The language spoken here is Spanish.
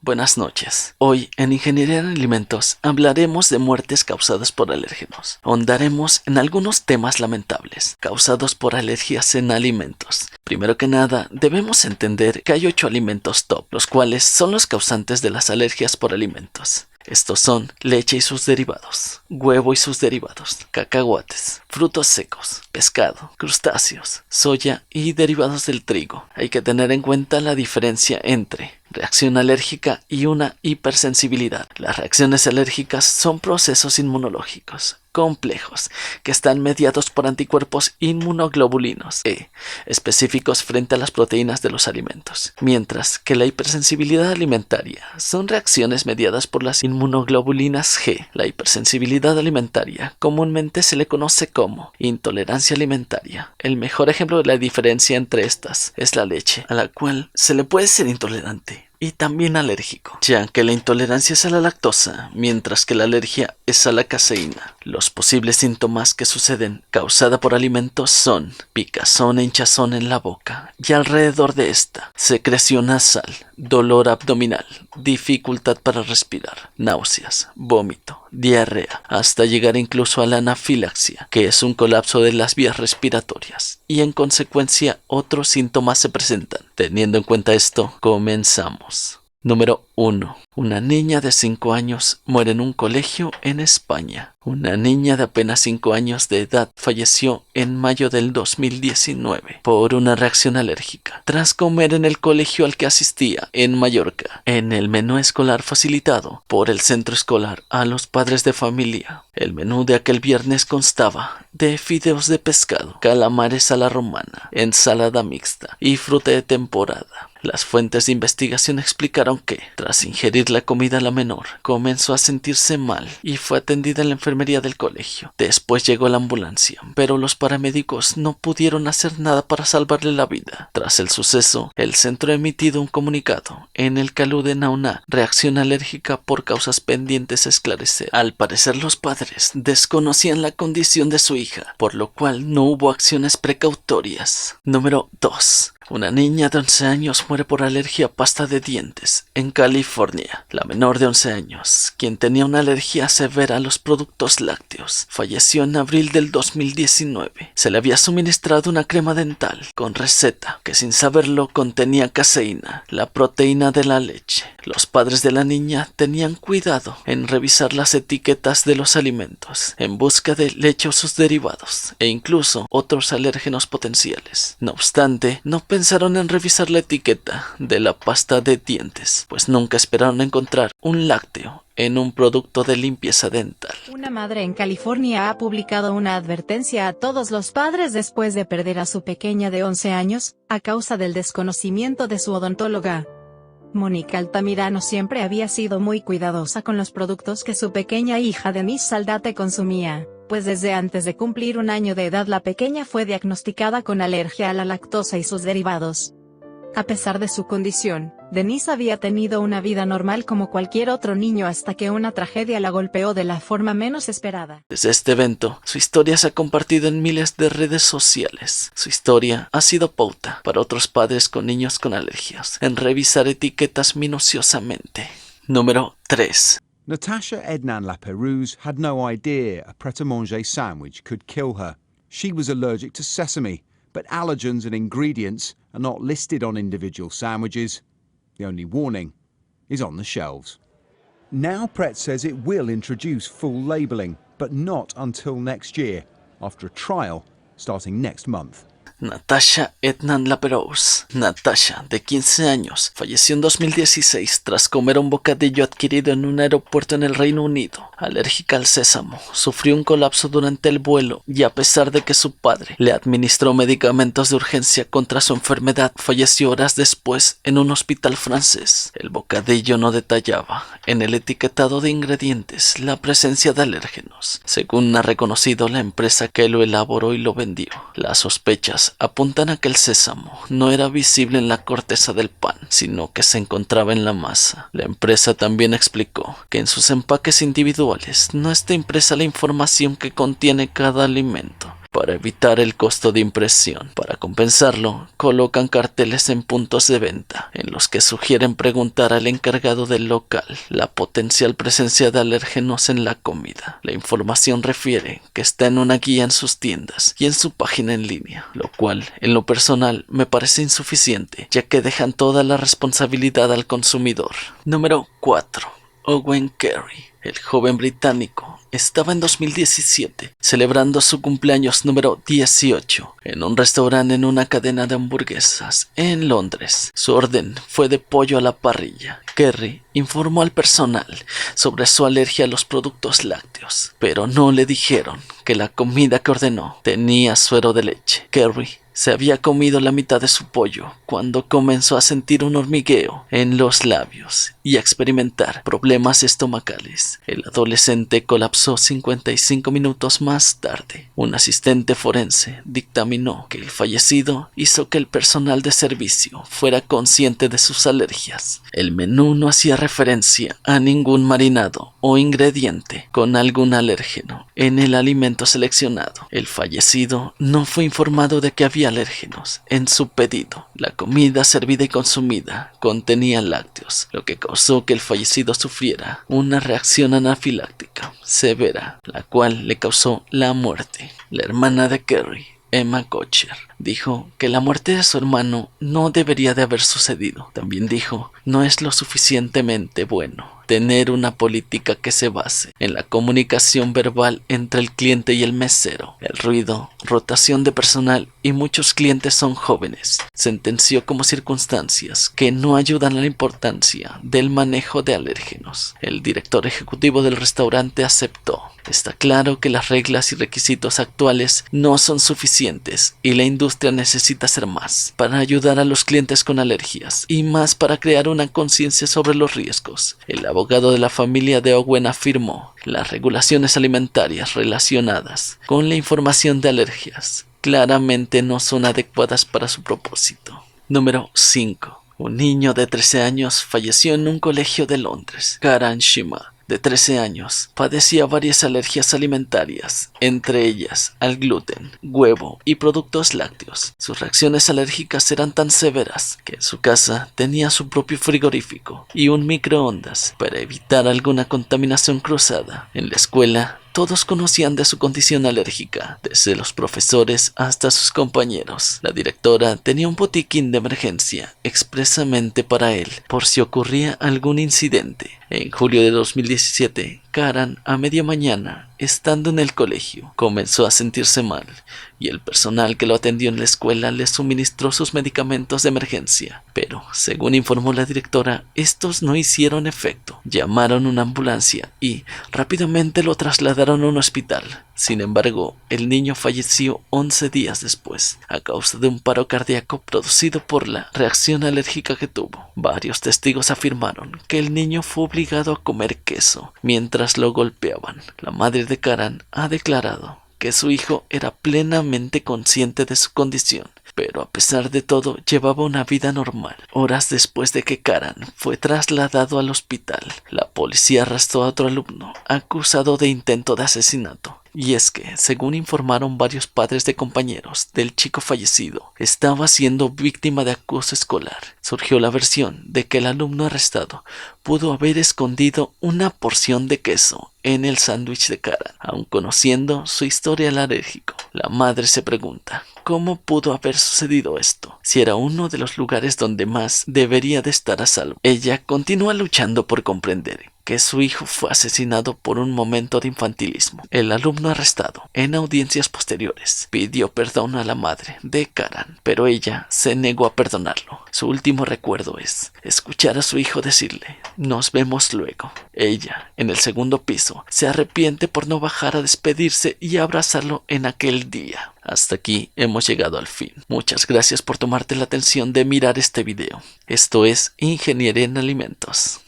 Buenas noches. Hoy en Ingeniería en Alimentos hablaremos de muertes causadas por alérgenos. Ahondaremos en algunos temas lamentables causados por alergias en alimentos. Primero que nada, debemos entender que hay 8 alimentos top, los cuales son los causantes de las alergias por alimentos. Estos son leche y sus derivados, huevo y sus derivados, cacahuates, frutos secos, pescado, crustáceos, soya y derivados del trigo. Hay que tener en cuenta la diferencia entre reacción alérgica y una hipersensibilidad. Las reacciones alérgicas son procesos inmunológicos complejos que están mediados por anticuerpos inmunoglobulinos E específicos frente a las proteínas de los alimentos, mientras que la hipersensibilidad alimentaria son reacciones mediadas por las inmunoglobulinas G. La hipersensibilidad alimentaria comúnmente se le conoce como intolerancia alimentaria. El mejor ejemplo de la diferencia entre estas es la leche, a la cual se le puede ser intolerante y también alérgico, ya que la intolerancia es a la lactosa, mientras que la alergia es a la caseína. Los posibles síntomas que suceden causada por alimentos son picazón e hinchazón en la boca y alrededor de esta, secreción nasal, dolor abdominal, dificultad para respirar, náuseas, vómito, diarrea, hasta llegar incluso a la anafilaxia, que es un colapso de las vías respiratorias, y en consecuencia otros síntomas se presentan. Teniendo en cuenta esto, comenzamos. Número 1. Una niña de 5 años muere en un colegio en España. Una niña de apenas 5 años de edad falleció en mayo del 2019 por una reacción alérgica tras comer en el colegio al que asistía en Mallorca, en el menú escolar facilitado por el centro escolar a los padres de familia. El menú de aquel viernes constaba de fideos de pescado, calamares a la romana, ensalada mixta y fruta de temporada. Las fuentes de investigación explicaron que, tras ingerir la comida, la menor comenzó a sentirse mal y fue atendida en la enfermería del colegio. Después llegó la ambulancia, pero los paramédicos no pudieron hacer nada para salvarle la vida. Tras el suceso, el centro ha emitido un comunicado en el que aluden a una reacción alérgica por causas pendientes a esclarecer. Al parecer, los padres desconocían la condición de su hija, por lo cual no hubo acciones precautorias. Número 2. Una niña de 11 años muere por alergia a pasta de dientes en California. La menor de 11 años, quien tenía una alergia severa a los productos lácteos, falleció en abril del 2019. Se le había suministrado una crema dental con receta que sin saberlo contenía caseína, la proteína de la leche. Los padres de la niña tenían cuidado en revisar las etiquetas de los alimentos en busca de leche o sus derivados e incluso otros alérgenos potenciales. No obstante, no pensaron en revisar la etiqueta de la pasta de dientes, pues nunca esperaron encontrar un lácteo en un producto de limpieza dental. Una madre en California ha publicado una advertencia a todos los padres después de perder a su pequeña de 11 años, a causa del desconocimiento de su odontóloga. Mónica Altamirano siempre había sido muy cuidadosa con los productos que su pequeña hija Denise Saldate consumía, pues desde antes de cumplir 1 año de edad la pequeña fue diagnosticada con alergia a la lactosa y sus derivados. A pesar de su condición, Denise había tenido una vida normal como cualquier otro niño hasta que una tragedia la golpeó de la forma menos esperada. Desde este evento, su historia se ha compartido en miles de redes sociales. Su historia ha sido pauta para otros padres con niños con alergias en revisar etiquetas minuciosamente. Número 3. Natasha Ednan Laperouse had no idea a pret-a-manger sandwich could kill her. She was allergic to sesame, but allergens and ingredients are not listed on individual sandwiches. The only warning is on the shelves. Now Pret says it will introduce full labelling, but not until next year, after a trial starting next month. Natasha Ednan Laperouse. Natasha, de 15 años, falleció en 2016 tras comer un bocadillo adquirido en un aeropuerto en el Reino Unido. Alérgica al sésamo, sufrió un colapso durante el vuelo y a pesar de que su padre le administró medicamentos de urgencia contra su enfermedad, falleció horas después en un hospital francés. El bocadillo no detallaba en el etiquetado de ingredientes la presencia de alérgenos, según ha reconocido la empresa que lo elaboró y lo vendió. Las sospechas apuntan a que el sésamo no era visible en la corteza del pan, sino que se encontraba en la masa. La empresa también explicó que en sus empaques individuales no está impresa la información que contiene cada alimento, para evitar el costo de impresión. Para compensarlo, colocan carteles en puntos de venta, en los que sugieren preguntar al encargado del local la potencial presencia de alérgenos en la comida. La información refiere que está en una guía en sus tiendas y en su página en línea, lo cual, en lo personal, me parece insuficiente, ya que dejan toda la responsabilidad al consumidor. Número 4. Owen Carey. El joven británico estaba en 2017 celebrando su cumpleaños número 18 en un restaurante en una cadena de hamburguesas en Londres. Su orden fue de pollo a la parrilla. Carey informó al personal sobre su alergia a los productos lácteos, pero no le dijeron que la comida que ordenó tenía suero de leche. Carey se había comido la mitad de su pollo cuando comenzó a sentir un hormigueo en los labios y a experimentar problemas estomacales. El adolescente colapsó 55 minutos más tarde. Un asistente forense dictaminó que el fallecido hizo que el personal de servicio fuera consciente de sus alergias. El menú no hacía referencia a ningún marinado o ingrediente con algún alérgeno en el alimento seleccionado. El fallecido no fue informado de que había alérgenos en su pedido. La comida servida y consumida contenía lácteos, lo que causó que el fallecido sufriera una reacción anafiláctica severa, la cual le causó la muerte. La hermana de Carey, Emma Kocher, dijo que la muerte de su hermano no debería de haber sucedido. También dijo, no es lo suficientemente bueno tener una política que se base en la comunicación verbal entre el cliente y el mesero. El ruido, rotación de personal y muchos clientes son jóvenes. Sentenció como circunstancias que no ayudan a la importancia del manejo de alérgenos. El director ejecutivo del restaurante aceptó. Está claro que las reglas y requisitos actuales no son suficientes y la industria necesita hacer más para ayudar a los clientes con alergias y más para crear una conciencia sobre los riesgos. El abogado de la familia de Owen afirmó: las regulaciones alimentarias relacionadas con la información de alergias claramente no son adecuadas para su propósito. Número 5. Un niño de 13 años falleció en un colegio de Londres. Karan Shima, de 13 años, padecía varias alergias alimentarias, entre ellas al gluten, huevo y productos lácteos. Sus reacciones alérgicas eran tan severas que en su casa tenía su propio frigorífico y un microondas para evitar alguna contaminación cruzada. En la escuela, todos conocían de su condición alérgica, desde los profesores hasta sus compañeros. La directora tenía un botiquín de emergencia expresamente para él, por si ocurría algún incidente. En julio de 2017, Karan, a media mañana, estando en el colegio, comenzó a sentirse mal, y el personal que lo atendió en la escuela le suministró sus medicamentos de emergencia. Pero, según informó la directora, estos no hicieron efecto. Llamaron una ambulancia y rápidamente lo trasladaron a un hospital. Sin embargo, el niño falleció 11 días después, a causa de un paro cardíaco producido por la reacción alérgica que tuvo. Varios testigos afirmaron que el niño fue obligado a comer queso mientras lo golpeaban. La madre de Karan ha declarado que su hijo era plenamente consciente de su condición, pero a pesar de todo llevaba una vida normal. Horas después de que Karan fue trasladado al hospital, la policía arrestó a otro alumno acusado de intento de asesinato. Y es que, según informaron varios padres de compañeros del chico fallecido, estaba siendo víctima de acoso escolar. Surgió la versión de que el alumno arrestado pudo haber escondido una porción de queso en el sándwich de Karan, aun conociendo su historial alérgico. La madre se pregunta, ¿cómo pudo haber sucedido esto? Si era uno de los lugares donde más debería de estar a salvo. Ella continúa luchando por comprender que su hijo fue asesinado por un momento de infantilismo. El alumno arrestado, en audiencias posteriores, pidió perdón a la madre de Karan, pero ella se negó a perdonarlo. Su último recuerdo es escuchar a su hijo decirle, «Nos vemos luego». Ella, en el segundo piso, se arrepiente por no bajar a despedirse y abrazarlo en aquel día. Hasta aquí hemos llegado al fin. Muchas gracias por tomarte la atención de mirar este video. Esto es Ingeniería en Alimentos.